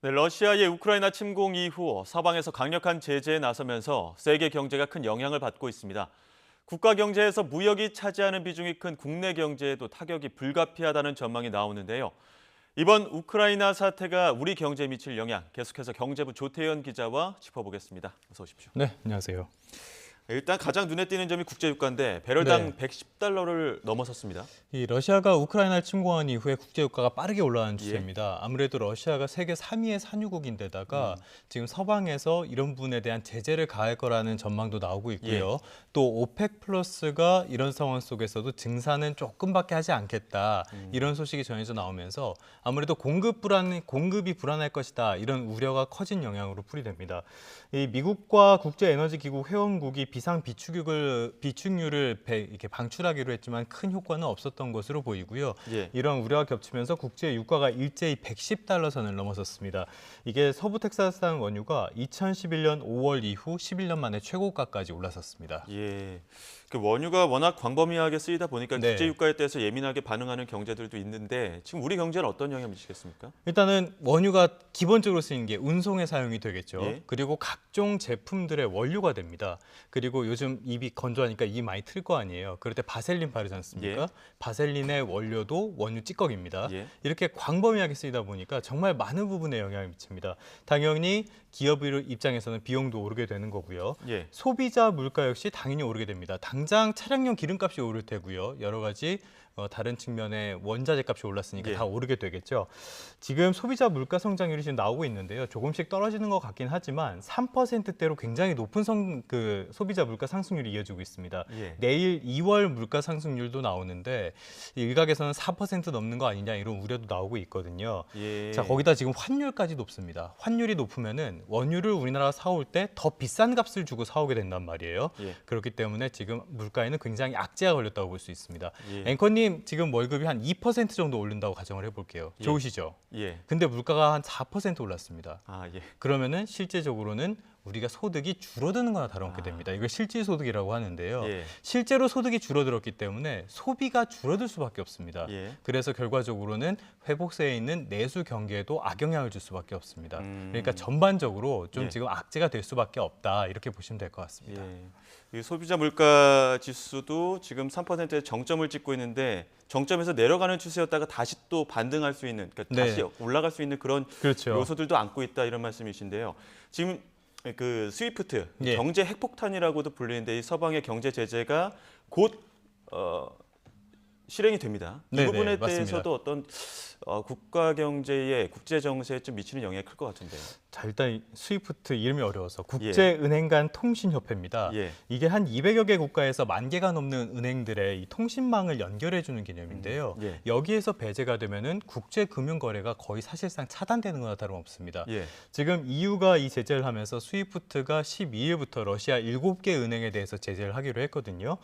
네, 러시아의 우크라이나 침공 이후 서방에서 강력한 제재에 나서면서 세계 경제가 큰 영향을 받고 있습니다. 국가 경제에서 무역이 차지하는 비중이 큰 국내 경제에도 타격이 불가피하다는 전망이 나오는데요. 이번 우크라이나 사태가 우리 경제에 미칠 영향 계속해서 경제부 조태현 기자와 짚어보겠습니다. 어서 오십시오. 네, 안녕하세요. 일단 가장 눈에 띄는 점이 국제유가인데 네, 배럴당 110달러를 넘어섰습니다. 이 러시아가 우크라이나를 침공한 이후에 국제 유가가 빠르게 올라가는 예. 추세입니다. 아무래도 러시아가 세계 3위의 산유국인데다가 지금 서방에서 이런 부분에 대한 제재를 가할 거라는 전망도 나오고 있고요. 또 오펙 플러스가 이런 상황 속에서도 증산은 조금밖에 하지 않겠다. 이런 소식이 전해져 나오면서 아무래도 공급이 불안할 것이다. 이런 우려가 커진 영향으로 풀이됩니다. 이 미국과 국제에너지기구 회원국이 비상 비축률을 이렇게 방출하기로 했지만 큰 효과는 없었던 것으로 보이고요. 예. 이런 우려가 겹치면서 국제 유가가 일제히 110달러 선을 넘어섰습니다. 이게 서부 텍사스산 원유가 2011년 5월 이후 11년 만에 최고가까지 올라섰습니다. 예. 그 원유가 워낙 광범위하게 쓰이다 보니까 네. 국제 유가에 대해서 예민하게 반응하는 경제들도 있는데 지금 우리 경제는 어떤 영향을 미치겠습니까? 일단은 원유가 기본적으로 쓰이는 게 운송에 사용이 되겠죠. 예. 그리고 각종 제품들의 원료가 됩니다. 그리고 요즘 입이 건조하니까 입 많이 틀 거 아니에요. 그럴 때 바셀린 바르지 않습니까? 예. 바셀린의 원료도 원유 찌꺼기입니다. 예. 이렇게 광범위하게 쓰이다 보니까 정말 많은 부분에 영향을 미칩니다. 당연히 기업 입장에서는 비용도 오르게 되는 거고요. 예. 소비자 물가 역시 당연히 오르게 됩니다. 당장 차량용 기름값이 오를 테고요. 여러 가지 다른 측면에 원자재 값이 올랐으니까 예. 다 오르게 되겠죠. 지금 소비자 물가 성장률이 지금 나오고 있는데요. 조금씩 떨어지는 것 같긴 하지만 3%대로 굉장히 높은 소비자 물가 상승률이 이어지고 있습니다. 예. 내일 2월 물가 상승률도 나오는데 일각에서는 4% 넘는 거 아니냐 이런 우려도 나오고 있거든요. 예. 자, 거기다 지금 환율까지 높습니다. 환율이 높으면은 원유를 우리나라가 사올 때 더 비싼 값을 주고 사오게 된단 말이에요. 예. 그렇기 때문에 지금 물가에는 굉장히 악재가 걸렸다고 볼 수 있습니다. 예. 앵커님, 지금 월급이 한 2% 정도 오른다고 가정을 해볼게요. 예. 좋으시죠? 예. 근데 물가가 한 4% 올랐습니다. 아, 예. 그러면은 실제적으로는 우리가 소득이 줄어드는 거나 다름없게 아. 됩니다. 이걸 실질 소득이라고 하는데요. 예. 실제로 소득이 줄어들었기 때문에 소비가 줄어들 수밖에 없습니다. 예. 그래서 결과적으로는 회복세에 있는 내수 경기에도 악영향을 줄 수밖에 없습니다. 그러니까 전반적으로 좀 예. 지금 악재가 될 수밖에 없다 이렇게 보시면 될 것 같습니다. 예. 이 소비자 물가 지수도 지금 3%의 정점을 찍고 있는데 정점에서 내려가는 추세였다가 다시 또 반등할 수 있는, 그러니까 네. 다시 올라갈 수 있는 그런 그렇죠. 요소들도 안고 있다 이런 말씀이신데요. 지금 그 스위프트 예. 경제 핵폭탄이라고도 불리는데 이 서방의 경제 제재가 곧 실행이 됩니다. 이 네네, 부분에 맞습니다. 대해서도 어떤 국가 경제에 국제 정세에 좀 미치는 영향이 클 것 같은데요. 자, 일단 스위프트 이름이 어려워서 국제은행 간 통신협회입니다. 예. 이게 한 200여 개 국가에서 10,000개가 넘는 은행들의 이 통신망을 연결해주는 개념인데요. 예. 여기에서 배제가 되면은 국제금융거래가 거의 사실상 차단되는 거나 다름없습니다. 예. 지금 EU가 이 제재를 하면서 스위프트가 12일부터 러시아 7개 은행에 대해서 제재를 하기로 했거든요.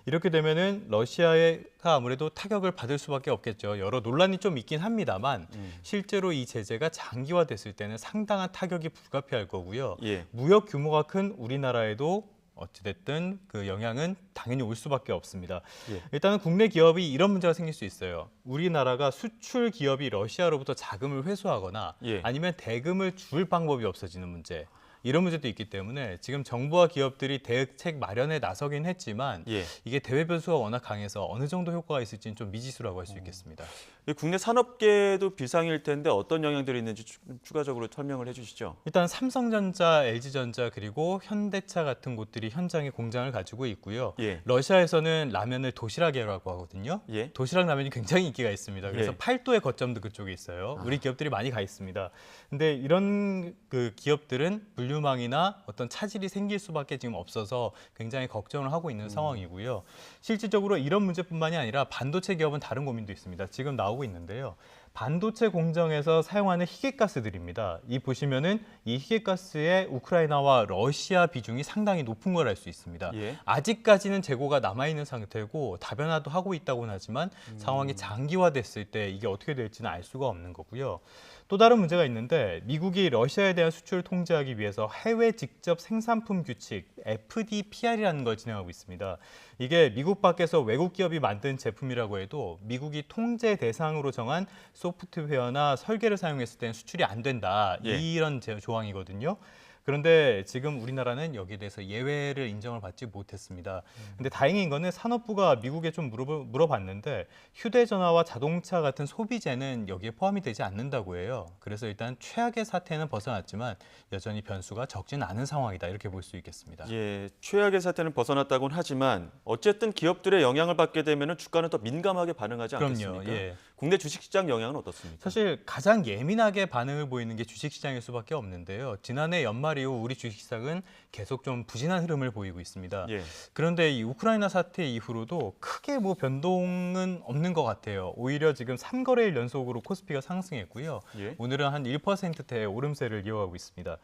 이렇게 되면은 러시아가 아무래도 타격을 받을 수밖에 없겠죠. 여러 논란이 좀 있긴 합니다만 실제로 이 제재가 장기화됐을 때는 상당한 타격이 불가피할 거고요. 예. 무역 규모가 큰 우리나라에도 어찌됐든 그 영향은 당연히 올 수밖에 없습니다. 예. 일단은 국내 기업이 이런 문제가 생길 수 있어요. 우리나라가 수출 기업이 러시아로부터 자금을 회수하거나 예. 아니면 대금을 줄 방법이 없어지는 문제. 이런 문제도 있기 때문에 지금 정부와 기업들이 대책 마련에 나서긴 했지만 예. 이게 대외 변수가 워낙 강해서 어느 정도 효과가 있을지는 좀 미지수라고 할 수 있겠습니다. 이 국내 산업계도 비상일 텐데 어떤 영향들이 있는지 추가적으로 설명을 해주시죠. 일단 삼성전자, LG전자 그리고 현대차 같은 곳들이 현장에 공장을 가지고 있고요. 예. 러시아에서는 라면을 도시락이라고 하거든요. 예. 도시락 라면이 굉장히 인기가 있습니다. 그래서 예. 팔도의 거점도 그쪽에 있어요. 우리 기업들이 많이 가 있습니다. 근데 이런 그 기업들은 물류망이나 어떤 차질이 생길 수밖에 지금 없어서 굉장히 걱정을 하고 있는 상황이고요. 실질적으로 이런 문제뿐만이 아니라 반도체 기업은 다른 고민도 있습니다. 지금 나오고 있는데요. 반도체 공정에서 사용하는 희귀가스들입니다. 이 보시면은 이 희귀가스의 우크라이나와 러시아 비중이 상당히 높은 걸 알 수 있습니다. 예. 아직까지는 재고가 남아있는 상태고 다변화도 하고 있다고는 하지만 상황이 장기화됐을 때 이게 어떻게 될지는 알 수가 없는 거고요. 또 다른 문제가 있는데 미국이 러시아에 대한 수출을 통제하기 위해서 해외 직접 생산품 규칙 FDPR이라는 걸 진행하고 있습니다. 이게 미국 밖에서 외국 기업이 만든 제품이라고 해도 미국이 통제 대상으로 정한 소프트웨어나 설계를 사용했을 때는 수출이 안 된다. 예. 이런 조항이거든요. 그런데 지금 우리나라는 여기에 대해서 예외를 인정을 받지 못했습니다. 근데 다행인 거는 산업부가 미국에 좀 물어봤는데 휴대전화와 자동차 같은 소비재는 여기에 포함이 되지 않는다고 해요. 그래서 일단 최악의 사태는 벗어났지만 여전히 변수가 적지는 않은 상황이다. 이렇게 볼 수 있겠습니다. 예, 최악의 사태는 벗어났다고는 하지만 어쨌든 기업들의 영향을 받게 되면 주가는 더 민감하게 반응하지 않겠습니까? 그럼요. 예. 국내 주식시장 영향은 어떻습니까? 사실 가장 예민하게 반응을 보이는 게 주식시장일 수밖에 없는데요. 지난해 연말 이후 우리 주식시장은 계속 좀 부진한 흐름을 보이고 있습니다. 예. 그런데 이 우크라이나 사태 이후로도 크게 뭐 변동은 없는 것 같아요. 오히려 지금 3거래일 연속으로 코스피가 상승했고요. 예. 오늘은 한 1%대의 오름세를 이어가고 있습니다.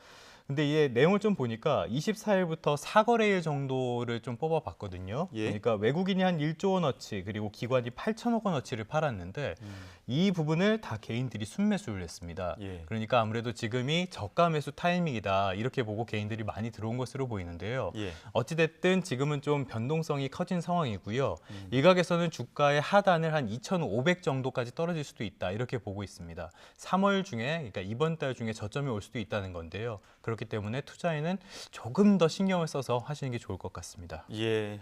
근데 이 내용을 좀 보니까 24일부터 4거래일 정도를 좀 뽑아봤거든요. 예. 그러니까 외국인이 한 1조 원어치 그리고 기관이 8천억 원어치를 팔았는데 이 부분을 다 개인들이 순매수를 했습니다. 예. 그러니까 아무래도 지금이 저가 매수 타이밍이다 이렇게 보고 개인들이 많이 들어온 것으로 보이는데요. 예. 어찌됐든 지금은 좀 변동성이 커진 상황이고요. 일각에서는 주가의 하단을 한 2,500 정도까지 떨어질 수도 있다 이렇게 보고 있습니다. 3월 중에 그러니까 이번 달 중에 저점이 올 수도 있다는 건데요. 그렇기 때문에 투자에는 조금 더 신경을 써서 하시는 게 좋을 것 같습니다. 예,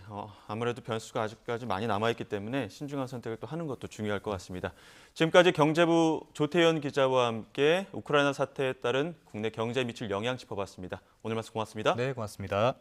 아무래도 변수가 아직까지 많이 남아있기 때문에 신중한 선택을 또 하는 것도 중요할 것 같습니다. 지금까지 경제부 조태현 기자와 함께 우크라이나 사태에 따른 국내 경제에 미칠 영향 짚어봤습니다. 오늘 말씀 고맙습니다. 네, 고맙습니다.